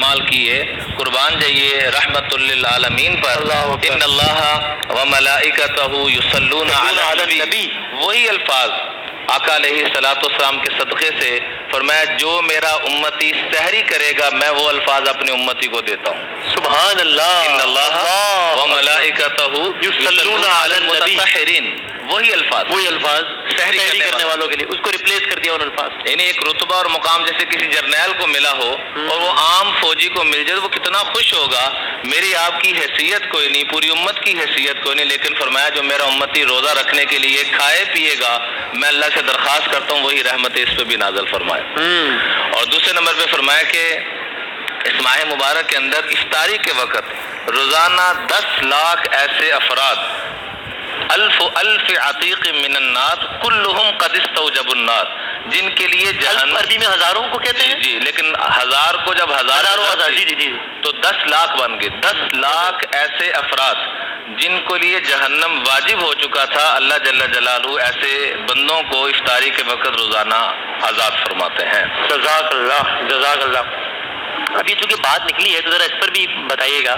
استعمال کیے، قربان جائیے رحمت للعالمین پر، ان اللہ و ملائکتہ یصلون علی النبی، وہی الفاظ آقا علیہ الصلوۃ والسلام کے صدقے سے فرمایا جو میرا امتی سحری کرے گا میں وہ الفاظ اپنی امتی کو دیتا ہوں۔ سبحان اللہ، ان اللہ و ملائکتہ یصلون علی المتطہرین، وہی الفاظ سحری کرنے والوں کے لیے، اس کو ریپلیس کر دیا ان الفاظ۔ یعنی ایک رتبہ اور مقام جیسے کسی جرنیل کو ملا ہو اور وہ عام فوجی کو مل جائے وہ کتنا خوش ہوگا۔ میری آپ کی حیثیت کوئی نہیں، پوری امت کی حیثیت کوئی نہیں، لیکن فرمایا جو میرا امتی روزہ رکھنے کے لیے کھائے پیے گا میں اللہ سے درخواست کرتا ہوں وہی رحمت اس پہ بھی نازل فرمائے۔ اور دوسرے نمبر پہ فرمایا کہ اس ماہ مبارک کے اندر افطاری کے وقت روزانہ 10 لاکھ ایسے افراد، الف عتیق من النار کلہم قد استوجب النار، جن کے لیے جہنم، عربی میں ہزاروں کو کہتے ہیں جی لیکن ہزار کو جب ہزاروں جی تو 10 لاکھ بن گئے، 10 لاکھ ایسے افراد جن کو لیے جہنم واجب ہو چکا تھا، اللہ جل جلالہ ایسے بندوں کو افطاری کے وقت روزانہ آزاد فرماتے ہیں۔ جزاک اللہ، جزاک اللہ۔ ابھی چونکہ بات نکلی ہے تو ذرا اس پر بھی بتائیے گا،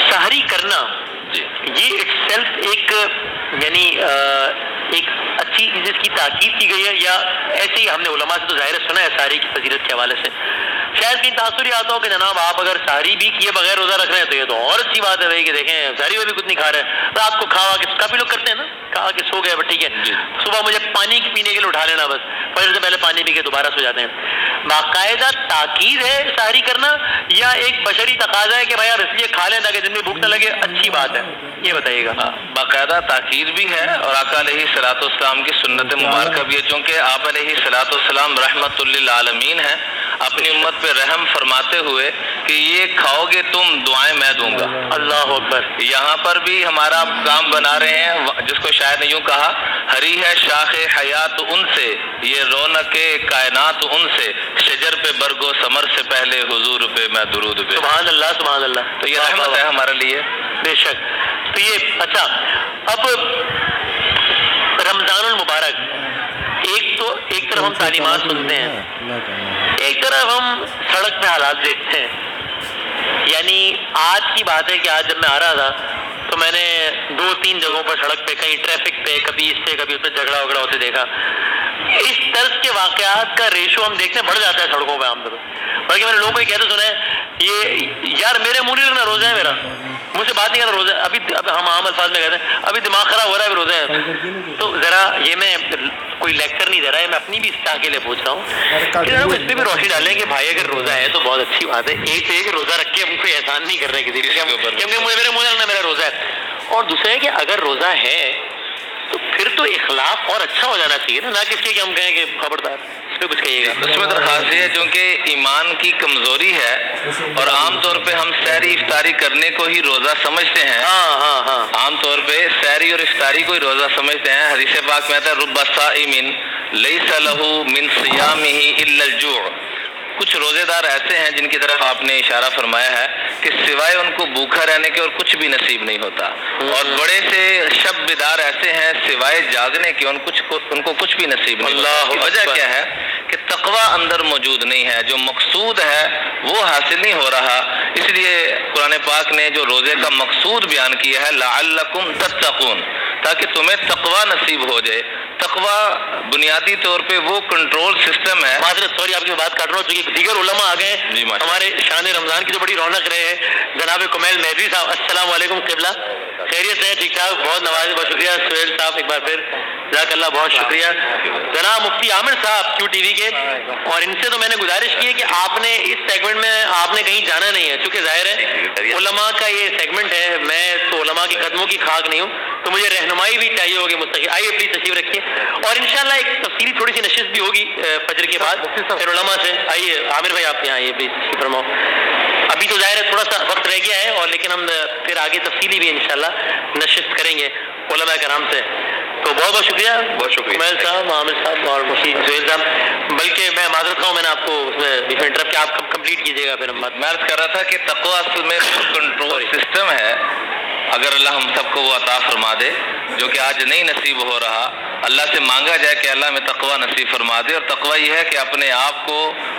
سحری کرنا جی یہ اٹ سیلف ایک یعنی ایک اچھی جس کی تاکید کی گئی ہے، یا ایسے ہی ہم نے علماء سے تو ظاہر سنا ہے سحری کی فضیلت کے حوالے سے، شاید کہیں تاثر یہ آتا ہو کہ جناب آپ اگر سحری بھی کیے بغیر روزہ رکھ رہے ہیں تو یہ تو اور اچھی بات ہے بھائی کہ دیکھیں سحری میں بھی کچھ نہیں کھا رہے ہیں، رات کو کھا کے کافی لوگ کرتے ہیں نا، کھا کے سو گئے ٹھیک ہے، صبح مجھے پانی پینے کے لیے اٹھا لینا بس، فجر سے پہلے پانی پی کے دوبارہ سو جاتے ہیں۔ باقاعدہ تاکید ہے سحری کرنا یا ایک بشری تقاضا ہے کہ بھائی آپ اس لیے کھا لیں تاکہ دن میں بھوک نہ لگے، اچھی بات ہے یہ بتائیے گا؟ باقاعدہ تاکید بھی ہے اور آقا علیہ الصلوۃ والسلام کی سنت مبارکہ بھی ہے، چونکہ آپ علیہ الصلوۃ والسلام رحمت للعالمین ہیں، اپنی امت پہ رحم فرماتے ہوئے کہ یہ کھاؤ گے تم دعائیں میں دوں گا۔ اللہ اکبر۔ یہاں پر بھی ہمارا کام بنا رہے ہیں جس کو شاید نے یوں کہا، ہری ہے شاخ حیات ان سے، یہ رونق کائنات ان سے، شجر پہ برگ و ثمر سے پہلے حضور پہ میں درود پہ۔ سبحان اللہ، سبحان اللہ۔ تو یہ رحمت ہے ہمارے لیے بے شک۔ تو یہ اچھا، اب رمضان المبارک ایک طرف ہم تعلیمات سنتے ہیں، ایک طرف ہم سڑک پہ حالات دیکھتے ہیں۔ یعنی آج کی بات ہے کہ آج جب میں آ رہا تھا تو میں نے 2-3 جگہوں پر سڑک پہ کہیں ٹریفک پہ کبھی اس پہ کبھی اس پہ جھگڑا وگڑا ہوتے دیکھا۔ اس طرز کے واقعات کا ریشو ہم دیکھتے ہیں بڑھ جاتا ہے سڑکوں پہ عام طور پر، بلکہ میں نے لوگوں کو یہ کہتے سنا ہے یہ یار میرے منہ نہیں لگنا، روزہ ہے میرا، مجھ سے بات نہیں کرنا، روزہ ہے ابھی، اب ہم عام الفاظ میں کہتے ہیں ابھی دماغ خراب ہو رہا ہے ابھی روزہ ہے۔ تو ذرا یہ میں کوئی لیکچر نہیں دے رہا ہے، میں اپنی بھی اصلاح کے لیے پوچھ رہا ہوں کہ ذرا اس پہ بھی روشنی ڈالیں کہ بھائی اگر روزہ ہے تو بہت اچھی بات ہے، ایک تو یہ کہ روزہ رکھ کے ہم کوئی احسان نہیں کر رہے کسی کیونکہ میرے منہ لگنا میرا روزہ ہے، اور دوسرا ہے کہ اگر روزہ ہے تو پھر تو اخلاق اور اچھا ہو جانا چاہیے نا، نہ کہ ہم کہیں کہ خبردار اس پہ کچھ کہیے گا۔ اس میں درخواست ہے چونکہ ایمان کی کمزوری ہے اور عام طور پہ ہم سحری افطاری کرنے کو ہی روزہ سمجھتے ہیں۔ عام طور پہ سحری اور افطاری کو ہی روزہ سمجھتے ہیں۔ حدیث پاک میں آتا ہے رب صائم لیس لہ من صیامہ الا الجوع، کچھ روزے دار ایسے ہیں جن کی طرف آپ نے اشارہ فرمایا ہے کہ سوائے ان کو بھوکا رہنے کے اور کچھ بھی نصیب نہیں ہوتا، اور بڑے سے شب بیدار ایسے ہیں سوائے جاگنے کے ان کو کچھ بھی نصیب نہیں ہوتا۔ وجہ کیا ہے کہ تقوی اندر موجود نہیں ہے، جو مقصود ہے وہ حاصل نہیں ہو رہا۔ اس لیے قرآن پاک نے جو روزے کا مقصود بیان کیا ہے لعلکم تتقون، تاکہ تمہیں تقوی نصیب ہو جائے۔ تقوی بنیادی طور پہ وہ کنٹرول سسٹم ہے۔ معذرت سوری آپ کی بات کاٹ رہا ہوں چونکہ دیگر علماء آ گئے ہمارے شان رمضان کی جو بڑی رونق رہے ہیں، جناب کمیل مہدوی صاحب السلام علیکم، قبلہ خیریت ہے؟ ٹھیک ٹھاک، بہت نوازے، بہت شکریہ سہیل صاحب، ایک بار پھر جزاک اللہ، بہت شکریہ جناب مفتی عامر صاحب کیو ٹی وی کے، اور ان سے تو میں نے گزارش کی ہے کہ آپ نے اس سیگمنٹ میں آپ نے کہیں جانا نہیں ہے، چونکہ ظاہر ہے علماء کا یہ سیگمنٹ ہے، میں تو علماء کی قدموں کی خاک نہیں ہوں تو مجھے رہنمائی بھی چاہیے ہوگی مستقل۔ آئیے پلیز تشریف رکھیے، اور انشاءاللہ ایک تفصیلی تھوڑی سی نشست بھی ہوگی فجر کے بعد پھر علماء سے۔ آئیے عامر بھائی آپ یہاں آئیے پلیز، تشریف فرماؤ۔ ابھی تو ظاہر ہے تھوڑا سا وقت رہ گیا ہے، اور لیکن ہم پھر آگے تفصیلی بھی انشاءاللہ نشست کریں گے علماء کرام سے۔ تو بہت بہت شکریہ، بہت شکریہ کمیل صاحب، عامر صاحب اور مفتی سہیل صاحب۔ بلکہ میں معذرت خواہ ہوں، میں نے آپ کو اس میں انٹرپٹ کیا، آپ کمپلیٹ کیجیے گا پھر ہم بات۔ میں عرض کر رہا تھا کہ تقوی اصل میں کنٹرول سسٹم ہے، اگر اللہ ہم سب کو وہ عطا فرما دے جو کہ آج نہیں نصیب ہو رہا، اللہ سے مانگا جائے کہ اللہ میں تقوی نصیب فرما دے، اور تقوی یہ ہے کہ اپنے آپ کو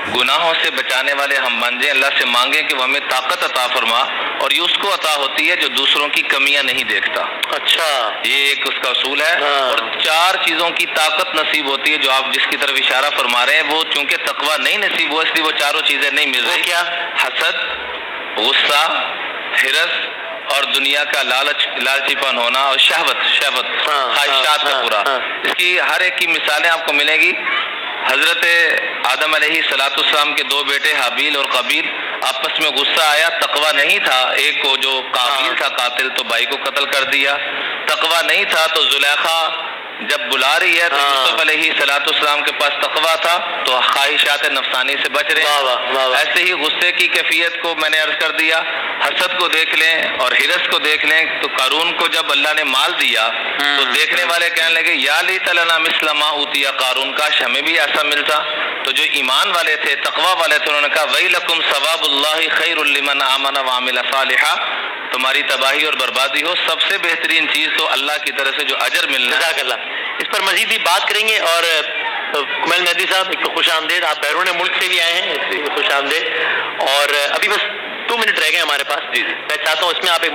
گناہوں سے بچانے والے ہم بن جائیں، اللہ سے مانگیں کہ وہ ہمیں طاقت عطا فرما، اور یہ اس کو عطا ہوتی ہے جو دوسروں کی کمیاں نہیں دیکھتا۔ اچھا، یہ ایک اس کا اصول ہے۔ اور 4 چیزوں کی طاقت نصیب ہوتی ہے جو آپ جس کی طرف اشارہ فرما رہے ہیں، وہ چونکہ تقویٰ نہیں نصیب ہوا اس لیے وہ 4 چیزیں نہیں مل رہی۔ کیا؟ حسد، غصہ، حرص اور دنیا کا لالچی پن ہونا، اور شہوت خواہشات کا پورا۔ اس کی ہر ایک کی مثالیں آپ کو ملیں گی۔ حضرت آدم علیہ السلام کے 2 بیٹے حابیل اور قابیل، آپس میں غصہ آیا، تقویٰ نہیں تھا، ایک کو جو قابیل تھا قاتل تو بھائی کو قتل کر دیا، تقویٰ نہیں تھا تو زلیخا جب بلا رہی ہے تو یوسف علیہ السلام کے پاس تقویٰ تھا تو خواہشات نفسانی سے بچ رہے ہیں۔ ایسے ہی غصے کی کیفیت کو میں نے عرض کر دیا، حسد کو دیکھ لیں اور حرص کو دیکھ لیں تو قارون کو جب اللہ نے مال دیا تو دیکھنے والے کہنے لگے یا لیت لنا مثل ما اوتی قارون، کاش ہمیں بھی ایسا ملتا۔ تو جو ایمان والے تھے، تقویٰ والے تھے، انہوں نے کہا ویلکم ثواب اللہ خیر لمن آمن وعمل صالحا، تمہاری تباہی اور بربادی ہو، سب سے بہترین چیز تو اللہ کی طرف سے جو اجر ملنا۔ جزاک اللہ۔ اس پر مزید بھی بات کریں گے۔ اور کمیل مہدی صاحب، ایک تو خوش آمدید، آپ بیرون ملک سے بھی آئے ہیں، خوش آمدید۔ اور ابھی بس 2 منٹ رہ گئے ہمارے پاس، میں چاہتا ہوں اس میں آپ ایک